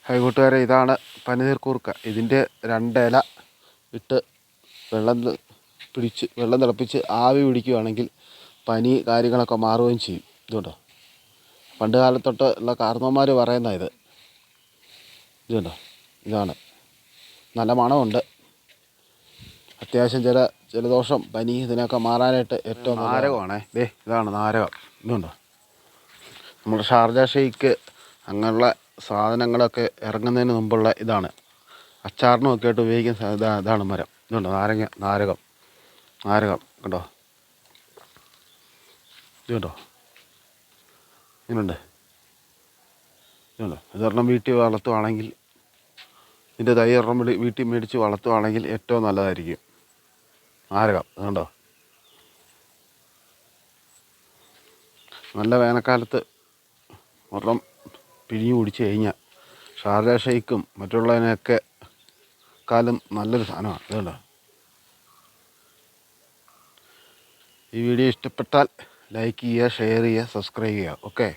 Hi കൂട്ടുകാരെ, ഇതാണ് പനിനീർ കൂർക്ക. ഇതിൻ്റെ രണ്ടില ഇട്ട് വെള്ളം തിളപ്പിച്ച് ആവി പിടിക്കുകയാണെങ്കിൽ പനി കാര്യങ്ങളൊക്കെ മാറുകയും ചെയ്യും. ഇതുകൊണ്ടോ, പണ്ട് കാലത്തൊട്ട് ഉള്ള കാരണവന്മാർ പറയുന്ന ഇതുകൊണ്ടോ, ഇതാണ്. നല്ല മണമുണ്ട്. അത്യാവശ്യം ജലദോഷം, പനി ഇതിനൊക്കെ മാറാനായിട്ട് ഏറ്റവും നാരകമാണേ. ഇതാണ് നാരകം. ഇതുകൊണ്ടോ, നമ്മുടെ ഷാർജ ഷെയ്ക്ക് അങ്ങനെയുള്ള സാധനങ്ങളൊക്കെ ഇറങ്ങുന്നതിന് മുമ്പുള്ള ഇതാണ്. അച്ചാറിനും ഒക്കെ ആയിട്ട് ഉപയോഗിക്കുന്ന ഇതാണ് മരം. ഇതുണ്ടോ, നാരകം കണ്ടോ, ഇതുണ്ടോ, ഇങ്ങനുണ്ട്. ഇതുണ്ടോ, ഇതൊരെണ്ണം വീട്ടിൽ വളർത്തുവാണെങ്കിൽ, ഇതിൻ്റെ തൈ ഒരെണ്ണം വീട്ടിൽ മേടിച്ച് വളർത്തുവാണെങ്കിൽ ഏറ്റവും നല്ലതായിരിക്കും. നാരകം അതുകൊണ്ടോ, നല്ല വേനൽക്കാലത്ത് ഒരെണ്ണം പിഴിഞ്ഞ് കുടിച്ച് കഴിഞ്ഞാൽ ഷാർജ ഷെയ്ക്കും മറ്റുള്ളതിനൊക്കെ കാലം നല്ലൊരു സാധനമാണ്. ഇതുകൊണ്ടോ. ഈ വീഡിയോ ഇഷ്ടപ്പെട്ടാൽ ലൈക്ക് ചെയ്യുക, ഷെയർ ചെയ്യുക, സബ്സ്ക്രൈബ് ചെയ്യുക. ഓക്കെ.